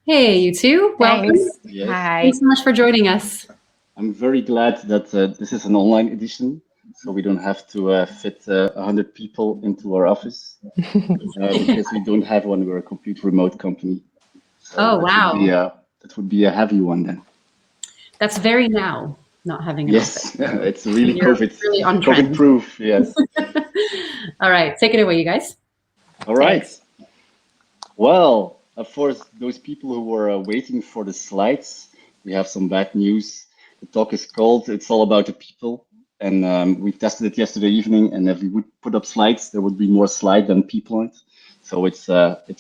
Hey, you two. Welcome. Thanks. Yes, Thanks Hi. so much for joining us. I'm very glad that this is an online edition, so we don't have to fit 100 people into our office because we don't have one. We're a complete remote company, so Oh, wow. that would be a heavy one then. That's very now, not having an office. Yes, So it's really you're really on COVID trend. proof. Yes. All right, take it away, you guys. All right. Thanks. Well, for those people who were waiting for the slides, we have some bad news. The talk is called "It's All About the People," and we tested it yesterday evening. And if we would put up slides, there would be more slide than people on it. So it's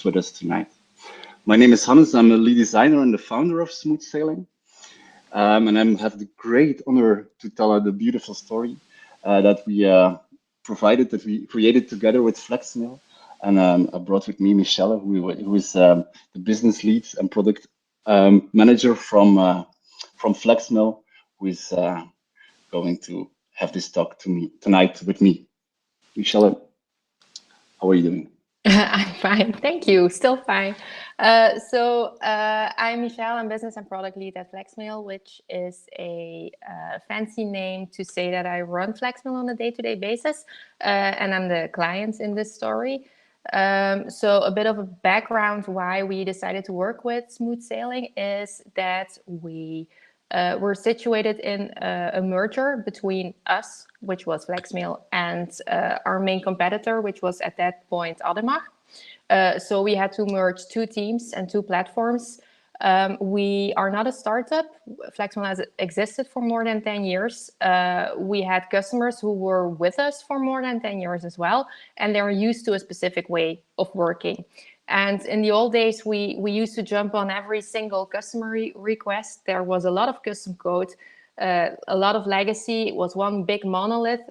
with us tonight. My name is Hannes. I'm a lead designer and the founder of Smooth Sailing, and I have the great honor to tell the beautiful story that we provided, that we created together with Flexmill. And I brought with me Michelle, who is the business lead and product manager from Flexmill, who is going to have this talk to me tonight with me. Michelle, how are you doing? I'm fine. Thank you. Still fine. I'm Michelle. I'm business and product lead at Flexmail, which is a fancy name to say that I run Flexmail on a day-to-day basis, and I'm the client in this story. So a bit of a background why we decided to work with Smooth Sailing is that we're situated in a merger between us, which was Flexmail, and our main competitor, which was at that point Ademar. So we had to merge two teams and two platforms. We are not a startup. Flexmill has existed for more than 10 years. We had customers who were with us for more than 10 years as well, and they're used to a specific way of working. And in the old days, we used to jump on every single customer request. There was a lot of custom code, a lot of legacy. It was one big monolith.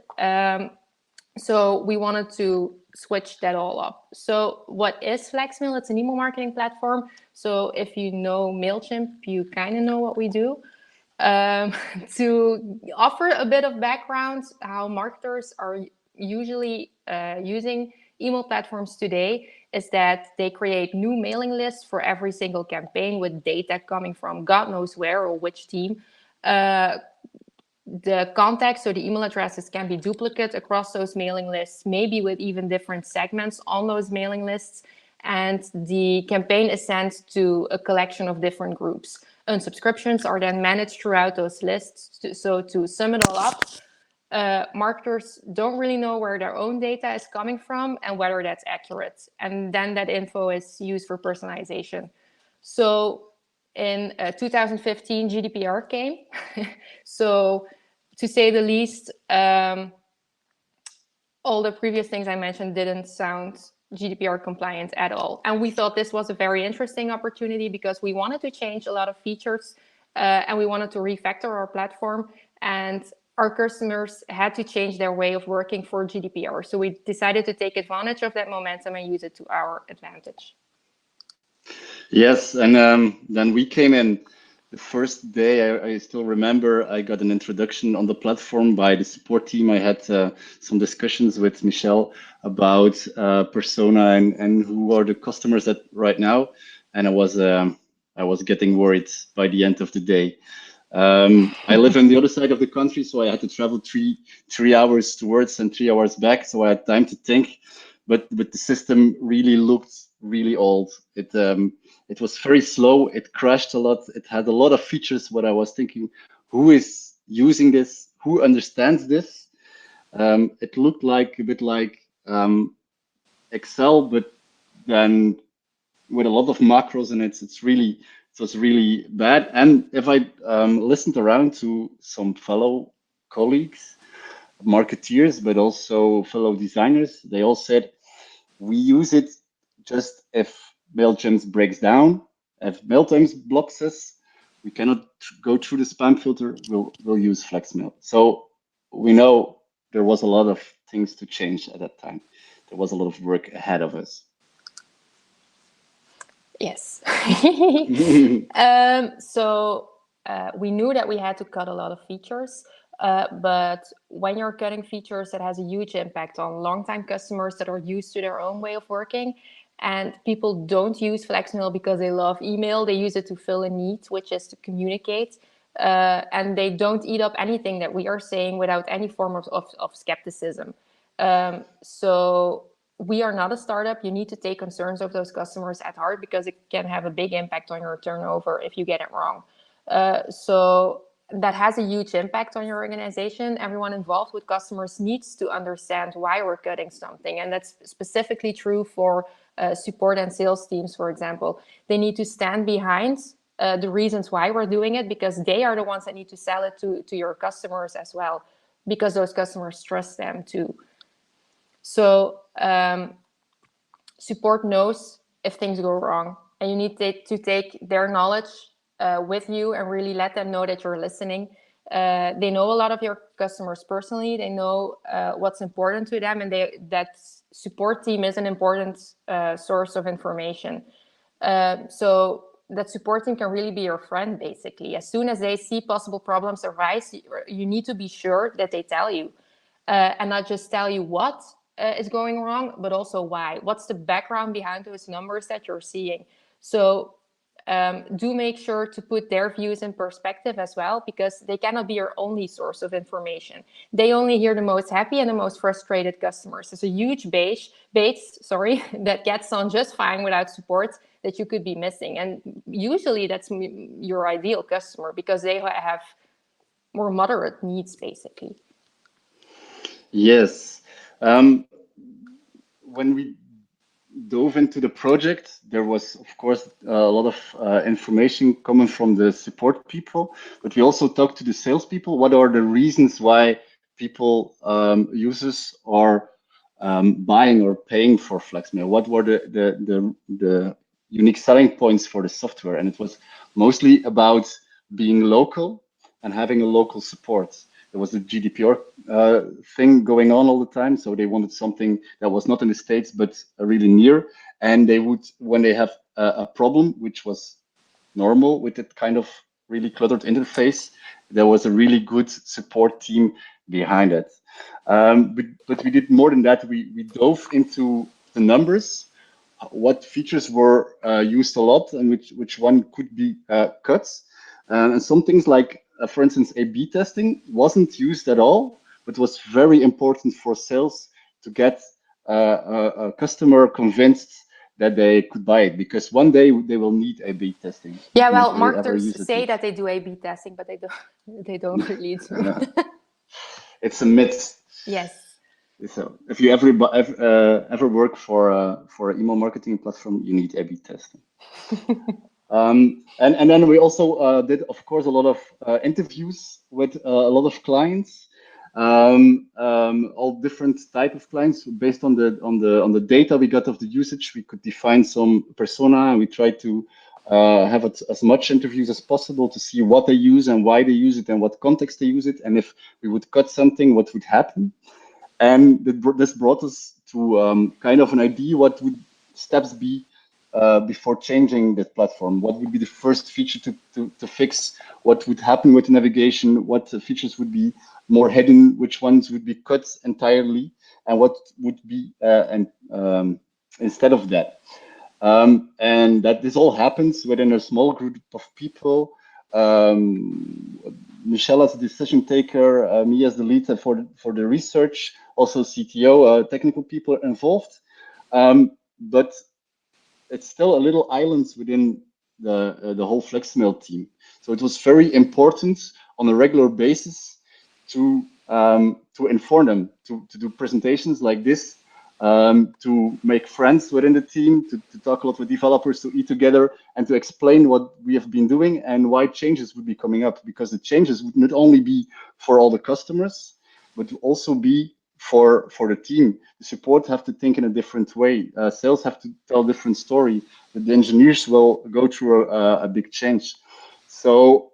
So we wanted to switch that all up. So what is Flexmill? It's an email marketing platform. So if you know MailChimp, you kind of know what we do. Um, to offer a bit of background, how marketers are usually using email platforms today is that they create new mailing lists for every single campaign with data coming from God knows where or which team. The contacts, so the email addresses, can be duplicate across those mailing lists, maybe with even different segments on those mailing lists. And the campaign is sent to a collection of different groups. Unsubscriptions are then managed throughout those lists. So to sum it all up, marketers don't really know where their own data is coming from and whether that's accurate. And then that info is used for personalization. So in 2015, GDPR came. So to say the least, all the previous things I mentioned didn't sound GDPR compliant at all. And we thought this was a very interesting opportunity because we wanted to change a lot of features and we wanted to refactor our platform. And our customers had to change their way of working for GDPR. So we decided to take advantage of that momentum and use it to our advantage. Yes, and then we came in the first day. I still remember I got an introduction on the platform by the support team. I had some discussions with Michelle about persona and who are the customers that right now, and I was getting worried by the end of the day. I live on the other side of the country, so I had to travel three hours towards and 3 hours back, so I had time to think. But the system really looked really old. It was very slow. It crashed a lot. It had a lot of features. What I was thinking, who is using this? Who understands this? It looked like a bit like Excel, but then with a lot of macros in it. It was really bad. And if I listened around to some fellow colleagues, marketeers, but also fellow designers, they all said we use it just if MailChimp breaks down, if MailChimp blocks us, we cannot go through the spam filter. We'll use Flexmail. So we know there was a lot of things to change at that time. There was a lot of work ahead of us. Yes. We knew that we had to cut a lot of features, but when you're cutting features, that has a huge impact on longtime customers that are used to their own way of working. And people don't use Flexmill because they love email. They use it to fill a need, which is to communicate. And they don't eat up anything that we are saying without any form of skepticism. So we are not a startup. You need to take concerns of those customers at heart, because it can have a big impact on your turnover if you get it wrong. So that has a huge impact on your organization. Everyone involved with customers needs to understand why we're cutting something. And that's specifically true for support and sales teams, for example. They need to stand behind the reasons why we're doing it, because they are the ones that need to sell it to your customers as well, because those customers trust them too. So support knows if things go wrong, and you need to take their knowledge with you and really let them know that you're listening. They know a lot of your customers personally. They know what's important to them, and that support team is an important source of information. So that support team can really be your friend, basically. As soon as they see possible problems arise, you need to be sure that they tell you, and not just tell you what is going wrong, but also why. What's the background behind those numbers that you're seeing? So do make sure to put their views in perspective as well, because they cannot be your only source of information. They only hear the most happy and the most frustrated customers. There's a huge base that gets on just fine without support that you could be missing. And usually that's your ideal customer, because they have more moderate needs, basically. Yes. When we dove into the project, there was, of course, a lot of information coming from the support people, but we also talked to the salespeople. What are the reasons why people, users, are buying or paying for Flexmill? What were the unique selling points for the software? And it was mostly about being local and having a local support. There was the GDPR thing going on all the time, so they wanted something that was not in the States but really near. And they would, when they have a problem, which was normal with that kind of really cluttered interface, there was a really good support team behind it. But we did more than that. We dove into the numbers, what features were used a lot, and which one could be cut. And some things like, for instance, A/B testing wasn't used at all, but was very important for sales to get a customer convinced that they could buy it, because one day they will need A/B testing. Yeah, well, marketers say that they do A/B testing, but they don't really do. It's a myth. Yes. So if you ever work for an email marketing platform, you need A/B testing. And then we also did, of course, a lot of interviews with a lot of clients, all different type of clients. Based on the data we got of the usage, we could define some persona, and we tried to have as much interviews as possible to see what they use and why they use it and what context they use it, and if we would cut something, what would happen. And this brought us to kind of an idea what would steps be before changing that platform. What would be the first feature to fix? What would happen with the navigation? What features would be more hidden? Which ones would be cut entirely? And what would be instead of that? And that this all happens within a small group of people. Michelle as a decision taker, me as the lead for the research, also CTO, technical people involved. But it's still a little island within the whole Flexmill team. So it was very important on a regular basis to inform them, to do presentations like this, to make friends within the team, to talk a lot with developers, to eat together, and to explain what we have been doing and why changes would be coming up. Because the changes would not only be for all the customers, but to also be for the team. The support have to think in a different way. Sales have to tell a different story. The engineers will go through a big change. So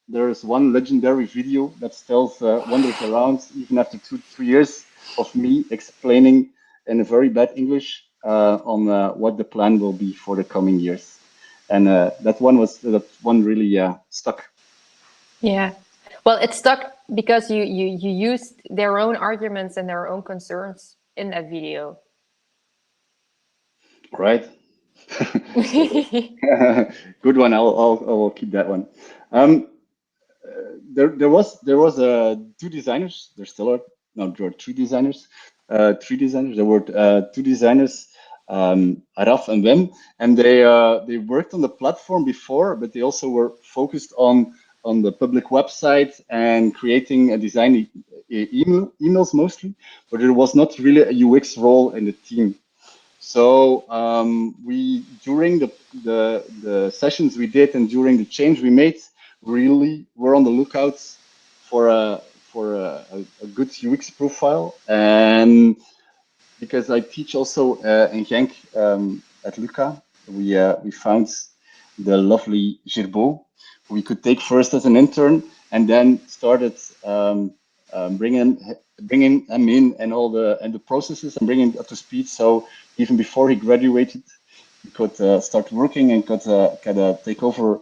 there is one legendary video that still wanders around even after 2-3 years of me explaining in a very bad English on what the plan will be for the coming years. And that one really stuck. Yeah. Well, it stuck because you used their own arguments and their own concerns in that video. Right. Good one. I'll keep that one. Um, there was two designers. There still are no, there were three designers. Three designers. There were two designers, Araf and Wim, and they worked on the platform before, but they also were focused on the public website and creating a design emails mostly, but there was not really a UX role in the team. So we during the sessions we did and during the change we made, really were on the lookout for a good UX profile. And because I teach also in Genk at Luca, we found the lovely Girbeau, who we could take first as an intern, and then started bringing him in and all the processes and bringing him up to speed. So even before he graduated, he could start working and could kind of take over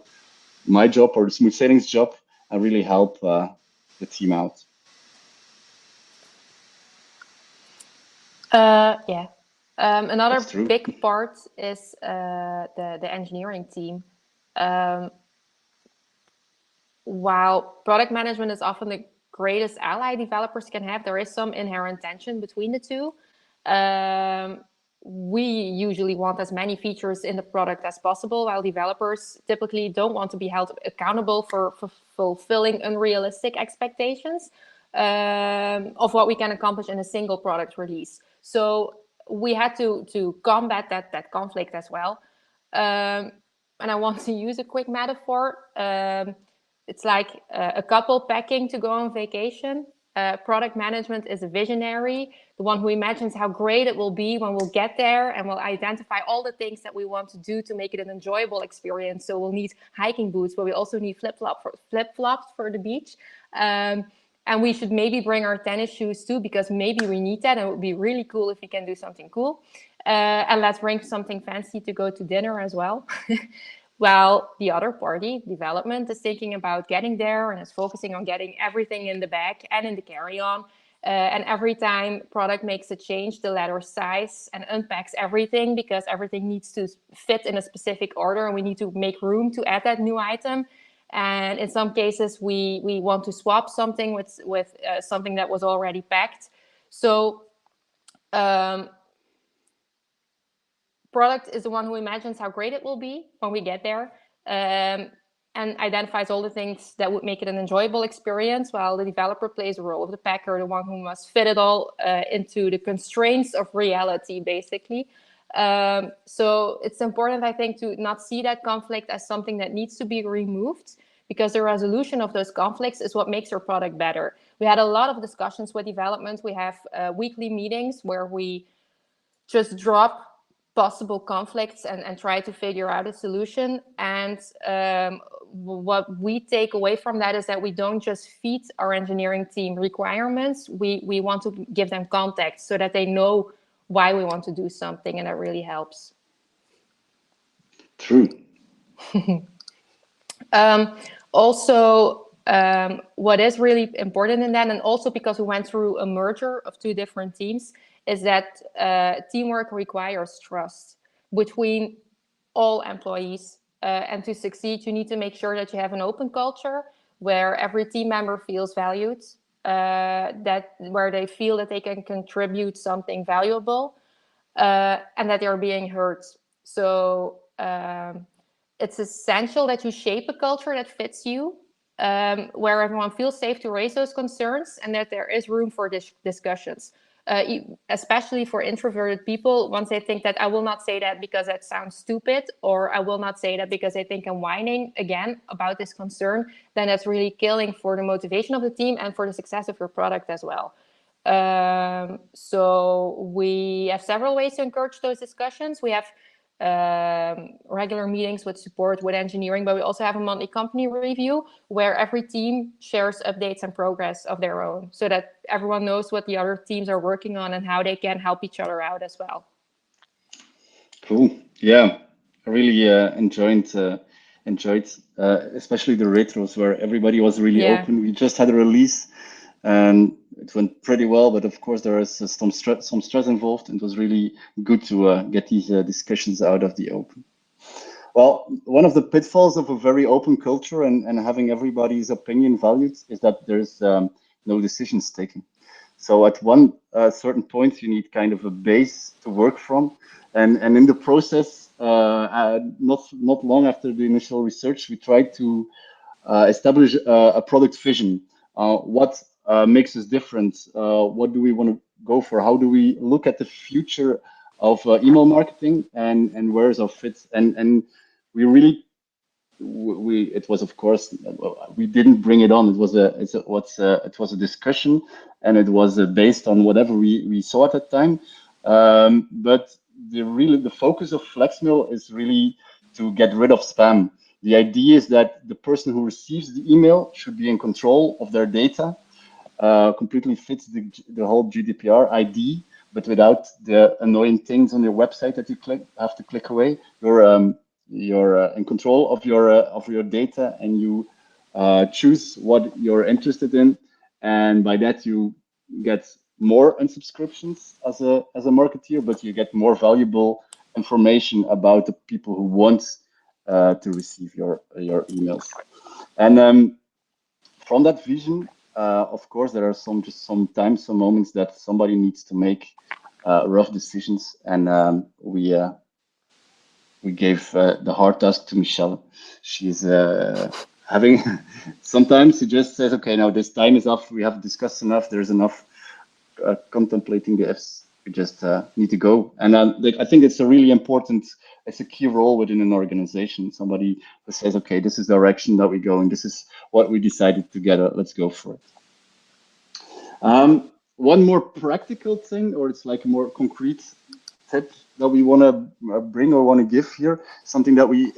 my job or the smooth sailing's job and really help the team out. Yeah. Another big part is the engineering team. While product management is often the greatest ally developers can have, there is some inherent tension between the two. We usually want as many features in the product as possible, while developers typically don't want to be held accountable for fulfilling unrealistic expectations of what we can accomplish in a single product release. So we had to combat that conflict as well. And I want to use a quick metaphor. It's like a couple packing to go on vacation. Product management is a visionary, the one who imagines how great it will be when we'll get there, and will identify all the things that we want to do to make it an enjoyable experience. So we'll need hiking boots, but we also need flip-flops for the beach. And we should maybe bring our tennis shoes too, because maybe we need that, and it would be really cool if we can do something cool. And let's bring something fancy to go to dinner as well. While the other party, development, is thinking about getting there and is focusing on getting everything in the bag and in the carry-on. And every time product makes a change, the ladder size and unpacks everything, because everything needs to fit in a specific order, and we need to make room to add that new item. And in some cases, we want to swap something with something that was already packed. So product is the one who imagines how great it will be when we get there, and identifies all the things that would make it an enjoyable experience, while the developer plays the role of the packer, the one who must fit it all into the constraints of reality, basically. So it's important, I think, to not see that conflict as something that needs to be removed, because the resolution of those conflicts is what makes your product better. We had a lot of discussions with development. We have weekly meetings where we just drop possible conflicts and try to figure out a solution. And what we take away from that is that we don't just feed our engineering team requirements. We want to give them context so that they know why we want to do something, and that really helps. True. Also, what is really important in that, and also because we went through a merger of two different teams, is that teamwork requires trust between all employees. And to succeed, you need to make sure that you have an open culture where every team member feels valued, where they feel that they can contribute something valuable, and that they're being heard. So it's essential that you shape a culture that fits you, where everyone feels safe to raise those concerns, and that there is room for discussions. Especially for introverted people, once they think that I will not say that because that sounds stupid, or I will not say that because they think I'm whining again about this concern, then that's really killing for the motivation of the team and for the success of your product as well. So we have several ways to encourage those discussions. We have regular meetings with support, with engineering, but we also have a monthly company review where every team shares updates and progress of their own, so that everyone knows what the other teams are working on and how they can help each other out as well. Cool. Yeah, I really enjoyed especially the retros where everybody was really open. We just had a release and it went pretty well. But of course, there is some stress involved. It was really good to get these discussions out of the open. Well, one of the pitfalls of a very open culture and having everybody's opinion valued is that there's no decisions taken. So at one certain point, you need kind of a base to work from. And in the process, not long after the initial research, we tried to establish a product vision. What makes us different? What do we want to go for? How do we look at the future of email marketing, and where is our fit? And we really, it was, of course, we didn't bring it on. It was a discussion, and it was based on whatever we saw at that time. But the focus of Flexmill is really to get rid of spam. The idea is that the person who receives the email should be in control of their data, completely fits the whole GDPR ID, but without the annoying things on your website that you have to click away. You're in control of your data, and you choose what you're interested in, and by that you get more unsubscriptions as a marketeer, but you get more valuable information about the people who want to receive your emails. And from that vision, of course, there are some moments that somebody needs to make rough decisions, and we gave the hard task to Michelle. She's having sometimes she just says, okay, now this time is up. We have discussed enough. There's enough contemplating the ifs. We just need to go. And I think it's a really important, it's a key role within an organization. Somebody who says, okay, this is the direction that we're going. This is what we decided together. Let's go for it. One more practical thing, or it's like a more concrete tip that we want to bring or want to give here, something that we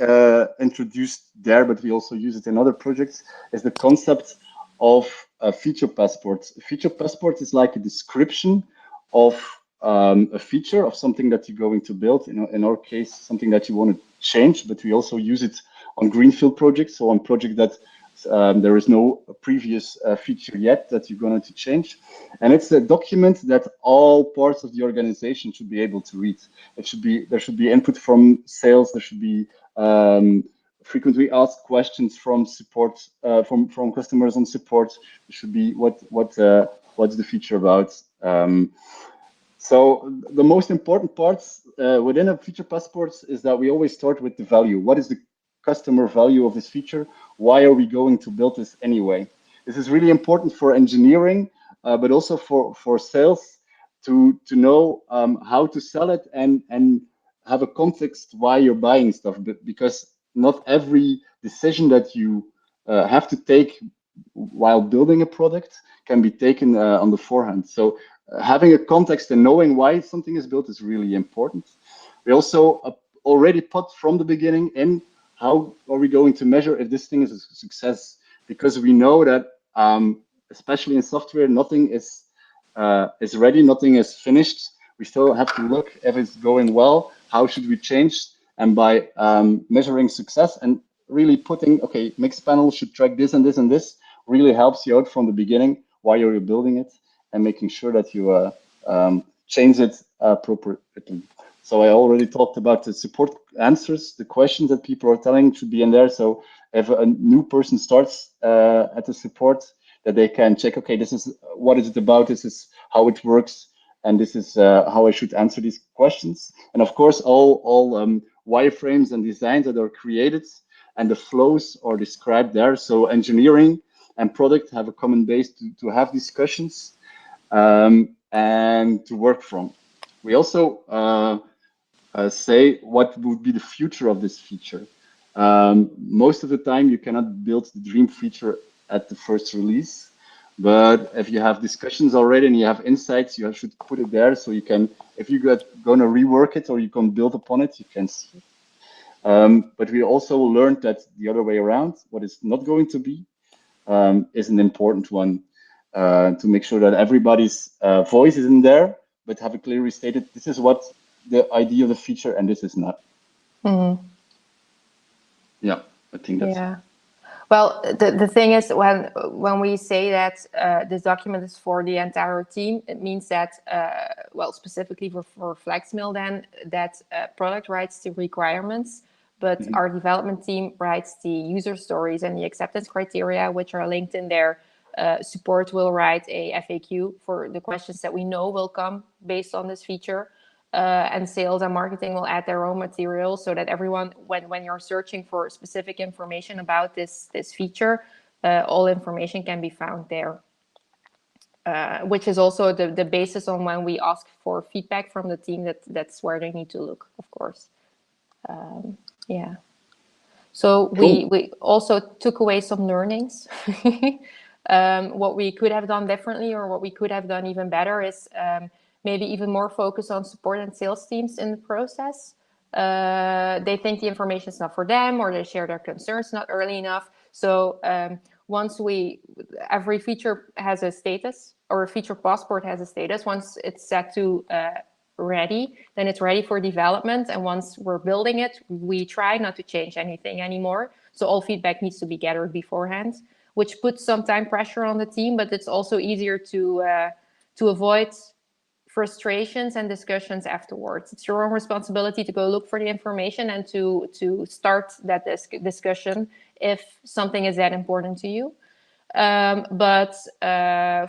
introduced there, but we also use it in other projects, is the concept of a feature passport. A feature passport is like a description of a feature of something that you're going to build. In our case, something that you want to change, but we also use it on greenfield projects, so on projects that there is no previous feature yet that you're going to change. And it's a document that all parts of the organization should be able to read. There should be input from sales. There should be frequently asked questions from support, from customers on support. There should be what's the feature about. So the most important parts within a feature passport is that we always start with the value. What is the customer value of this feature? Why are we going to build this anyway? This is really important for engineering, but also for sales to know how to sell it and have a context why you're buying stuff, because not every decision that you have to take while building a product can be taken on the forehand. So having a context and knowing why something is built is really important. We also already put from the beginning in how are we going to measure if this thing is a success, because we know that especially in software, nothing is ready, nothing is finished. We still have to look if it's going well, how should we change, and by measuring success and really putting, okay, Mixpanel should track this and this and this, really helps you out from the beginning while you're building it and making sure that you change it appropriately. So I already talked about the support answers, the questions that people are telling should be in there. So if a new person starts at the support, that they can check, okay, this is what is it about, this is how it works, and this is how I should answer these questions. And of course, all wireframes and designs that are created and the flows are described there. So engineering and product have a common base to have discussions and to work from. We also say what would be the future of this feature. Most of the time, you cannot build the dream feature at the first release, but if you have discussions already and you have insights, you should put it there so you can, if you're going to rework it or you can build upon it, you can see it. But we also learned that the other way around, what is not going to be, is an important one to make sure that everybody's voice is in there, but have it clearly stated, this is what the idea of the feature and this is not. Mm-hmm. Yeah, I think that's... Yeah. Well, the thing is, when we say that this document is for the entire team, it means that, well, specifically for Flexmill, then that product writes the requirements, but our development team writes the user stories and the acceptance criteria, which are linked in there. Support will write a FAQ for the questions that we know will come based on this feature. And sales and marketing will add their own material so that everyone, when you're searching for specific information about this feature, all information can be found there. Which is also the basis on when we ask for feedback from the team, that's where they need to look, of course. Yeah. So Cool. we also took away some learnings. What we could have done differently, or what we could have done even better, is maybe even more focus on support and sales teams in the process. They think the information is not for them, or they share their concerns not early enough. So once every feature has a status, or a feature passport has a status. Once it's set to ready, then it's ready for development. And once we're building it, we try not to change anything anymore. So all feedback needs to be gathered beforehand, which puts some time pressure on the team, but it's also easier to avoid frustrations and discussions afterwards. It's your own responsibility to go look for the information and to start that discussion if something is that important to you. But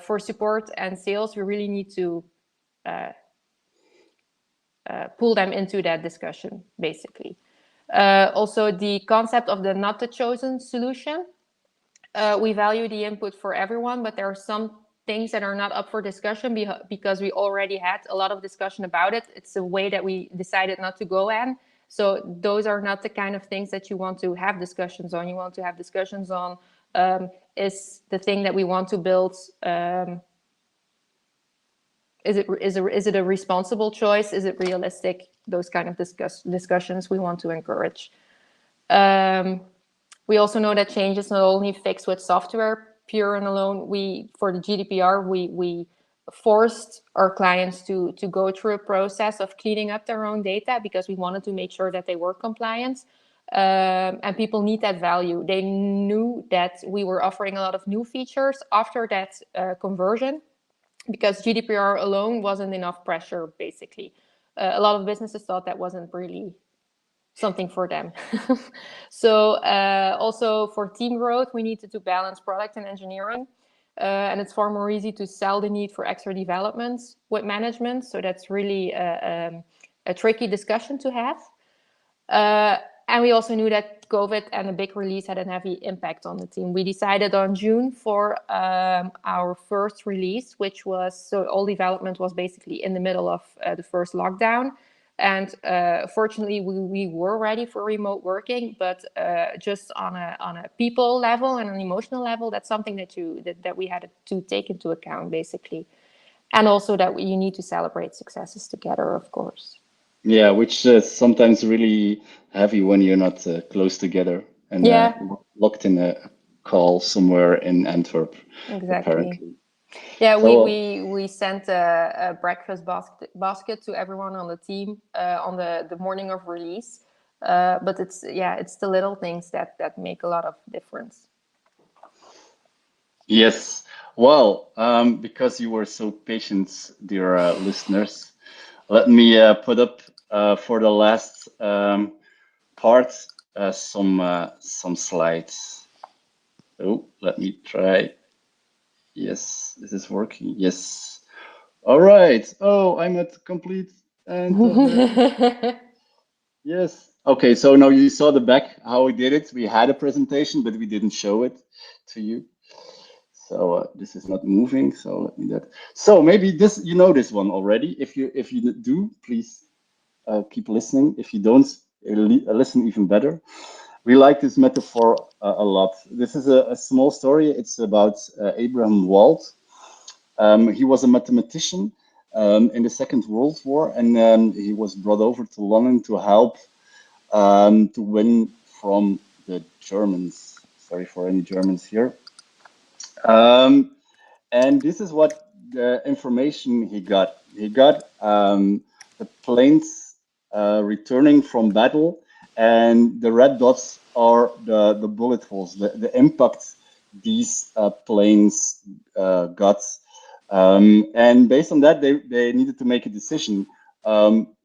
for support and sales, we really need to pull them into that discussion, basically. Also, the concept of the not the chosen solution. We value the input for everyone, but there are some things that are not up for discussion because we already had a lot of discussion about it. It's a way that we decided not to go in. So those are not the kind of things that you want to have discussions on. You want to have discussions on, is the thing that we want to build, is it a responsible choice? Is it realistic? Those kind of discussions we want to encourage. We also know that change is not only fixed with software pure and alone. For the GDPR, we forced our clients to go through a process of cleaning up their own data because we wanted to make sure that they were compliant. And people need that value. They knew that we were offering a lot of new features after that conversion, because GDPR alone wasn't enough pressure, basically. A lot of businesses thought that wasn't really something for them. So also for team growth, we needed to balance product and engineering. And it's far more easy to sell the need for extra developments with management. So that's really a tricky discussion to have. And we also knew that COVID and a big release had a heavy impact on the team. We decided on June for our first release, which was, so all development was basically in the middle of the first lockdown. And fortunately, we were ready for remote working, but just on a people level and an emotional level, that's something that we had to take into account, basically. And also that you need to celebrate successes together, of course. Yeah, which is sometimes really heavy when you're not close together and locked in a call somewhere in Antwerp. Exactly. Apparently. Yeah, So, we sent a breakfast basket to everyone on the team on the morning of release. But it's the little things that make a lot of difference. yes. Well, because you were so patient, dear listeners, let me put up for the last part some slides. Oh, let me try. Yes, this is working. Yes. All right. Oh, I'm at the complete end of the... Yes. Okay, so now you saw the back, how we did it. We had a presentation, but we didn't show it to you. So this is not moving, so let me that. So maybe this, you know this one already. If you do, please keep listening. If you don't, listen even better. We like this metaphor a lot. This is a small story. It's about Abraham Wald. He was a mathematician in the Second World War, and he was brought over to London to help to win from the Germans. Sorry for any Germans here. And this is what the information he got. He got the planes returning from battle, and the red dots are the bullet holes, the impact these planes got. And based on that, they needed to make a decision.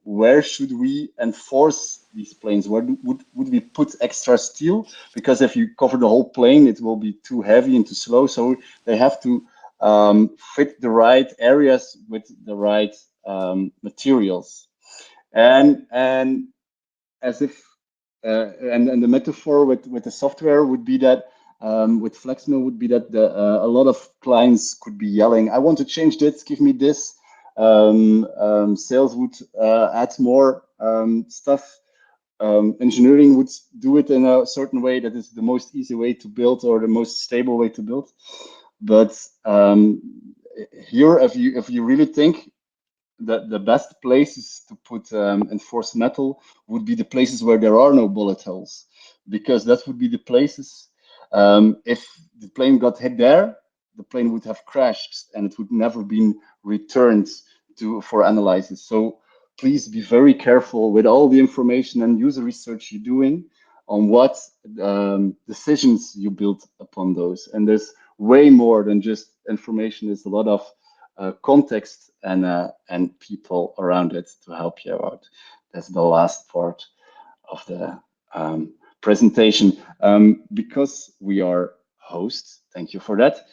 Where should we enforce these planes? Where would we put extra steel? Because if you cover the whole plane, it will be too heavy and too slow. So they have to fit the right areas with the right materials. And as if and the metaphor with the software would be that with Flexmill would be that a lot of clients could be yelling, "I want to change this. Give me this." Sales would add more stuff. Engineering would do it in a certain way that is the most easy way to build or the most stable way to build. But here, if you really think that the best places to put enforced metal would be the places where there are no bullet holes, because that would be the places. If the plane got hit there, the plane would have crashed and it would never been returned for analysis. So please be very careful with all the information and user research you're doing on what decisions you build upon those. And there's way more than just information. There's a lot of context and people around it to help you out. That's the last part of the presentation. Because we are hosts, thank you for that.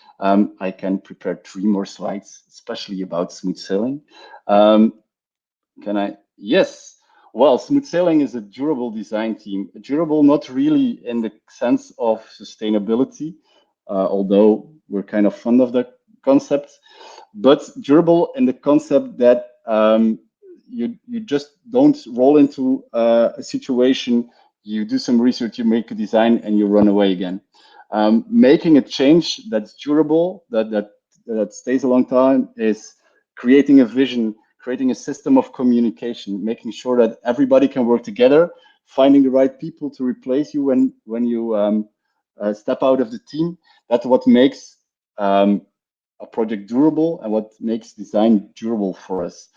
I can prepare 3 more slides, especially about smooth sailing. Can I? Yes. Well, Smooth Sailing is a durable design team. Durable, not really in the sense of sustainability, although we're kind of fond of that concept, but durable in the concept that you just don't roll into a situation, you do some research, you make a design, and you run away again. Making a change that's durable, that stays a long time, is creating a vision, creating a system of communication, making sure that everybody can work together, finding the right people to replace you when you step out of the team. That's what makes a project durable and what makes design durable for us.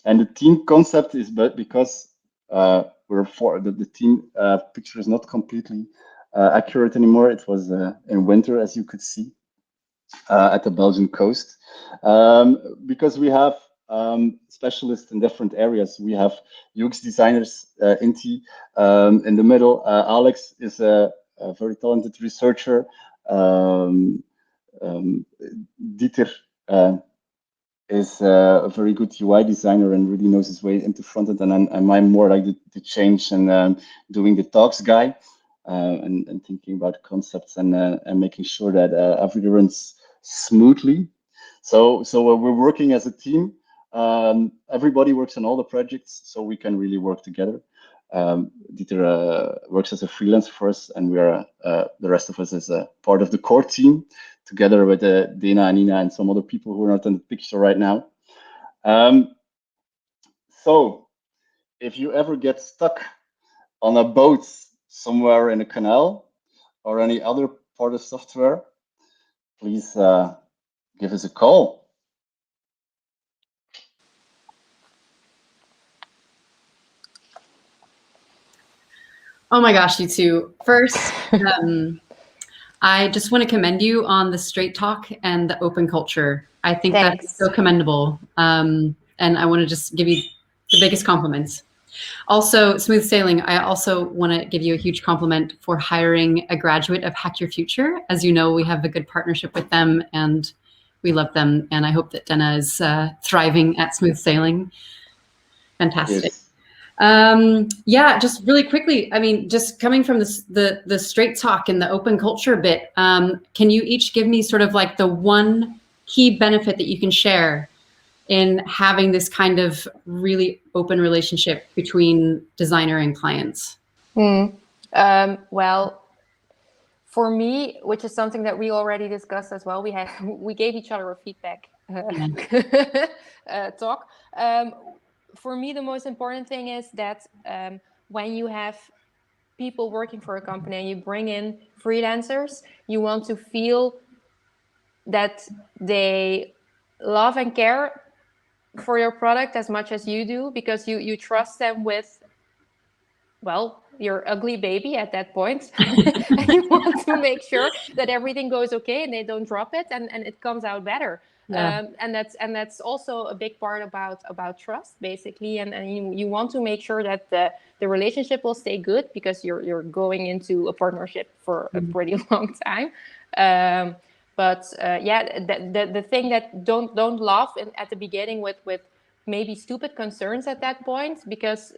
And the team concept is because the team picture is not completely accurate anymore. It was in winter, as you could see, at the Belgian coast, because we have specialists in different areas. We have UX designers, Inti, in the middle. Alex is a very talented researcher. Dieter is a very good UI designer and really knows his way into frontend, and I'm more like the change and doing the talks guy, and thinking about concepts and making sure that everything runs smoothly. So we're working as a team. Everybody works on all the projects, so we can really work together. Dieter works as a freelancer for us, and we are the rest of us is a part of the core team, together with Dana and Nina and some other people who are not in the picture right now. So if you ever get stuck on a boat somewhere in a canal or any other part of software, please give us a call. Oh my gosh, you two. First, I just want to commend you on the straight talk and the open culture. I think that's so commendable. And I want to just give you the biggest compliments. Also, Smooth Sailing, I also want to give you a huge compliment for hiring a graduate of Hack Your Future. As you know, we have a good partnership with them and we love them. And I hope that Dana is thriving at Smooth Sailing. Fantastic. Yes. Yeah, just really quickly, I mean, just coming from the straight talk and the open culture bit, can you each give me sort of like the one key benefit that you can share in having this kind of really open relationship between designer and clients? Well, for me, which is something that we already discussed as well, we gave each other a feedback talk. For me, the most important thing is that when you have people working for a company and you bring in freelancers, you want to feel that they love and care for your product as much as you do, because you trust them with, well, your ugly baby at that point. And you want to make sure that everything goes okay and they don't drop it, and it comes out better. Yeah. And that's also a big part about trust, basically. And you want to make sure that the relationship will stay good, because you're going into a partnership for a pretty long time. But the thing that don't laugh at the beginning with maybe stupid concerns at that point, because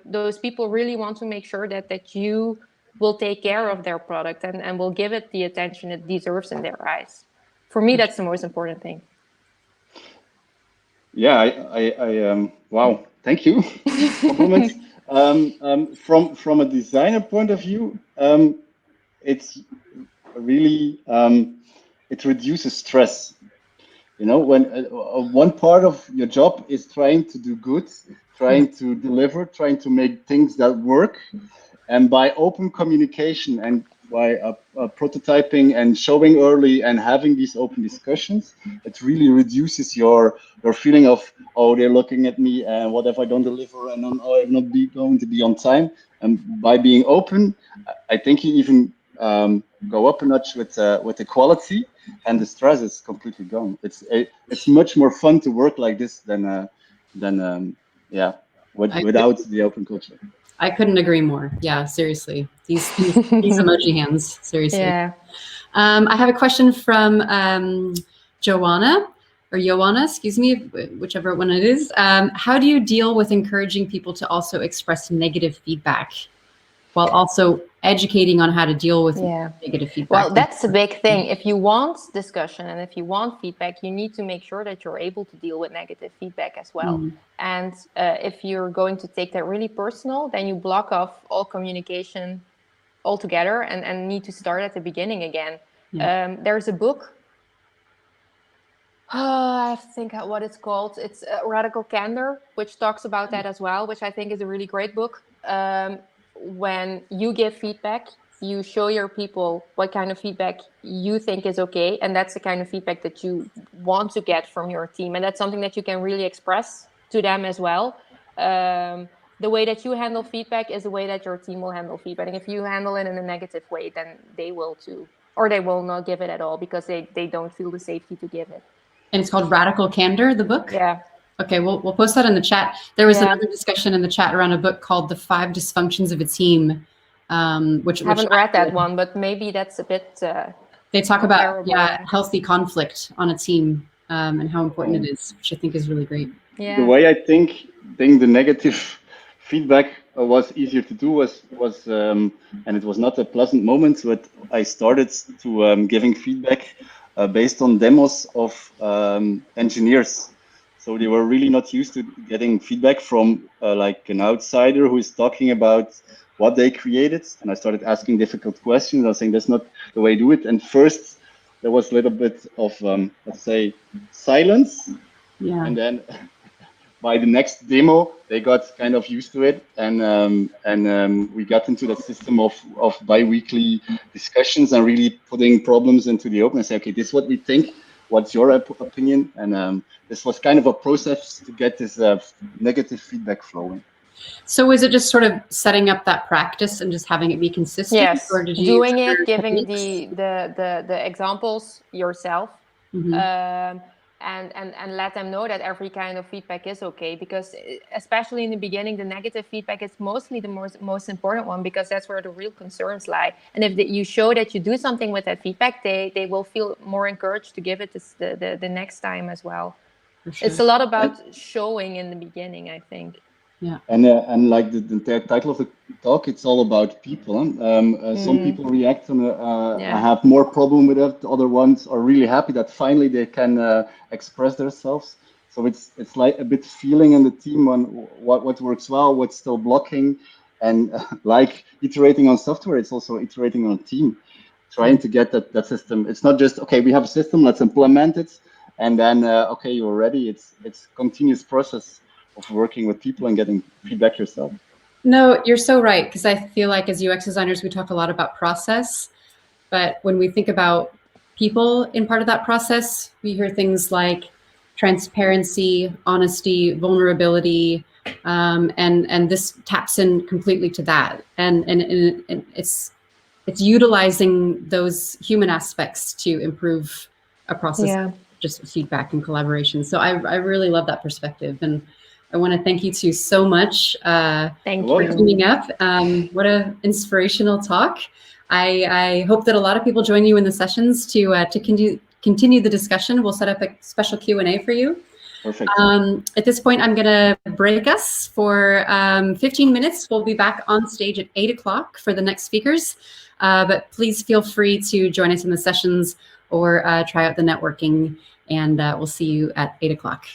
those people really want to make sure that you will take care of their product and will give it the attention it deserves in their eyes. For me, that's the most important thing. Yeah, wow, thank you. Compliments. From a designer point of view, it's really it reduces stress. You know, when one part of your job is trying to do good, trying to deliver, trying to make things that work, and by open communication and by prototyping and showing early and having these open discussions, it really reduces your feeling of, oh, they're looking at me and what if I don't deliver, and oh, I'm not going to be on time. And by being open, I think you even go up a notch with the quality, and the stress is completely gone. It's much more fun to work like this than without the open culture. I couldn't agree more. Yeah, seriously. These emoji hands, seriously. Yeah. I have a question from Joanna, excuse me, whichever one it is. How do you deal with encouraging people to also express negative feedback while also educating on how to deal with negative feedback? Well, that's a big thing. If you want discussion and if you want feedback, you need to make sure that you're able to deal with negative feedback as well. And if you're going to take that really personal, then you block off all communication altogether and need to start at the beginning again. There's a book. I think what it's called. It's Radical Candor, which talks about that as well, which I think is a really great book. When you give feedback, you show your people what kind of feedback you think is okay, and that's the kind of feedback that you want to get from your team, and that's something that you can really express to them as well. The way that you handle feedback is the way that your team will handle feedback, and if you handle it in a negative way, then they will too, or they will not give it at all because they don't feel the safety to give it. And it's called Radical Candor, the book? Yeah. Okay, we'll post that in the chat. There was another discussion in the chat around a book called The 5 Dysfunctions of a Team, which I haven't read that one, but maybe that's a bit they talk about healthy conflict on a team and how important it is, which I think is really great. Yeah. The way I think the negative feedback was easier to do was and it was not a pleasant moment, but I started to giving feedback based on demos of engineers. So they were really not used to getting feedback from like an outsider who is talking about what they created. And I started asking difficult questions. I was saying that's not the way to do it. And first there was a little bit of, let's say, silence. Yeah. And then by the next demo, they got kind of used to it. And we got into that system of bi-weekly discussions and really putting problems into the open and say, okay, this is what we think. What's your opinion? And this was kind of a process to get this negative feedback flowing. So is it just sort of setting up that practice and just having it be consistent? Yes, or did you doing it, giving the examples yourself, and let them know that every kind of feedback is okay, because especially in the beginning, the negative feedback is mostly the most important one, because that's where the real concerns lie. And if you show that you do something with that feedback, they will feel more encouraged to give it the next time as well. Sure. It's a lot about showing in the beginning, I think. Yeah. And like the title of the talk, it's all about people. Some people react and have more problem with it. Other ones are really happy that finally they can express themselves. So it's like a bit feeling in the team on what works well, what's still blocking, and like iterating on software, it's also iterating on a team, trying to get that system. It's not just, okay, we have a system, let's implement it, and then okay, you're ready. It's continuous process of working with people and getting feedback yourself. No, you're so right, because I feel like as UX designers, we talk a lot about process, but when we think about people in part of that process, we hear things like transparency, honesty, vulnerability, and this taps in completely to that, and it's utilizing those human aspects to improve a process, just feedback and collaboration. So I really love that perspective, and I want to thank you two so much for tuning up. What an inspirational talk. I hope that a lot of people join you in the sessions to continue the discussion. We'll set up a special Q&A for you. Perfect. At this point, I'm going to break us for 15 minutes. We'll be back on stage at 8 o'clock for the next speakers. But please feel free to join us in the sessions or try out the networking, and we'll see you at 8 o'clock.